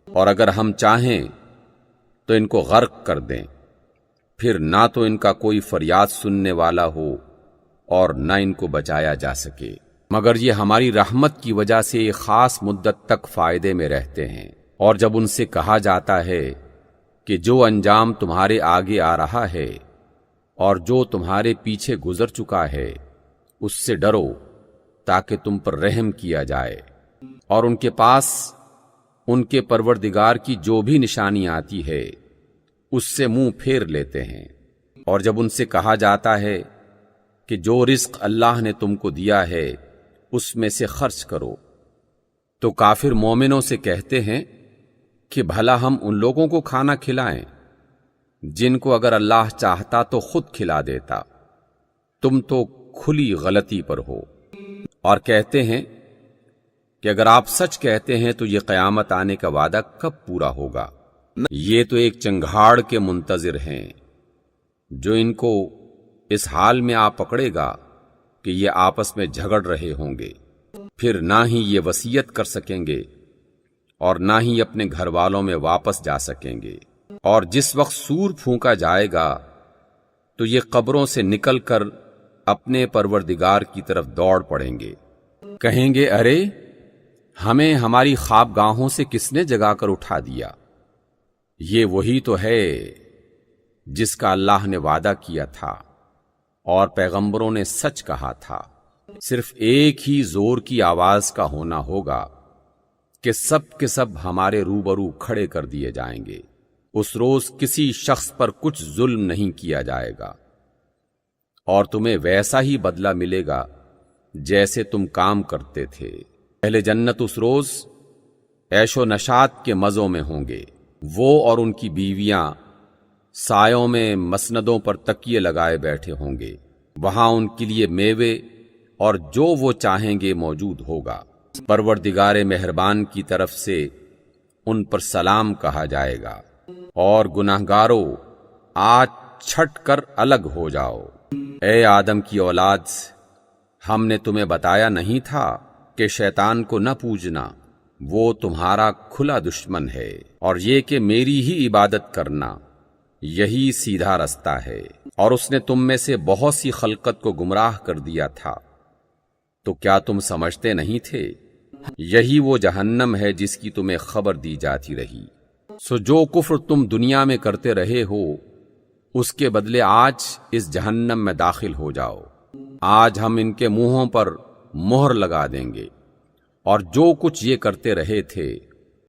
اور اگر ہم چاہیں تو ان کو غرق کر دیں، پھر نہ تو ان کا کوئی فریاد سننے والا ہو اور نہ ان کو بچایا جا سکے، مگر یہ ہماری رحمت کی وجہ سے ایک خاص مدت تک فائدے میں رہتے ہیں۔ اور جب ان سے کہا جاتا ہے کہ جو انجام تمہارے آگے آ رہا ہے اور جو تمہارے پیچھے گزر چکا ہے اس سے ڈرو تاکہ تم پر رحم کیا جائے، اور ان کے پاس ان کے پروردگار کی جو بھی نشانی آتی ہے اس سے منہ پھیر لیتے ہیں۔ اور جب ان سے کہا جاتا ہے کہ جو رزق اللہ نے تم کو دیا ہے اس میں سے خرچ کرو، تو کافر مومنوں سے کہتے ہیں کہ بھلا ہم ان لوگوں کو کھانا کھلائیں جن کو اگر اللہ چاہتا تو خود کھلا دیتا، تم تو کھلی غلطی پر ہو۔ اور کہتے ہیں کہ اگر آپ سچ کہتے ہیں تو یہ قیامت آنے کا وعدہ کب پورا ہوگا؟ یہ تو ایک چنگھاڑ کے منتظر ہیں جو ان کو اس حال میں آ پکڑے گا کہ یہ آپس میں جھگڑ رہے ہوں گے، پھر نہ ہی یہ وصیت کر سکیں گے اور نہ ہی اپنے گھر والوں میں واپس جا سکیں گے۔ اور جس وقت سور پھونکا جائے گا تو یہ قبروں سے نکل کر اپنے پروردگار کی طرف دوڑ پڑیں گے، کہیں گے ارے ہمیں ہماری خوابگاہوں سے کس نے جگا کر اٹھا دیا؟ یہ وہی تو ہے جس کا اللہ نے وعدہ کیا تھا اور پیغمبروں نے سچ کہا تھا۔ صرف ایک ہی زور کی آواز کا ہونا ہوگا کہ سب کے سب ہمارے روبرو کھڑے کر دیے جائیں گے۔ اس روز کسی شخص پر کچھ ظلم نہیں کیا جائے گا اور تمہیں ویسا ہی بدلہ ملے گا جیسے تم کام کرتے تھے۔ اہل جنت اس روز عیش و نشاط کے مزوں میں ہوں گے، وہ اور ان کی بیویاں سایوں میں مسندوں پر تکیے لگائے بیٹھے ہوں گے، وہاں ان کے لیے میوے اور جو وہ چاہیں گے موجود ہوگا۔ پروردگار مہربان کی طرف سے ان پر سلام کہا جائے گا، اور گناہگاروں آج چھٹ کر الگ ہو جاؤ۔ اے آدم کی اولاد، ہم نے تمہیں بتایا نہیں تھا کہ شیطان کو نہ پوجنا، وہ تمہارا کھلا دشمن ہے، اور یہ کہ میری ہی عبادت کرنا، یہی سیدھا رستہ ہے۔ اور اس نے تم میں سے بہت سی خلقت کو گمراہ کر دیا تھا، تو کیا تم سمجھتے نہیں تھے؟ یہی وہ جہنم ہے جس کی تمہیں خبر دی جاتی رہی۔ سو جو کفر تم دنیا میں کرتے رہے ہو اس کے بدلے آج اس جہنم میں داخل ہو جاؤ۔ آج ہم ان کے منہوں پر مہر لگا دیں گے، اور جو کچھ یہ کرتے رہے تھے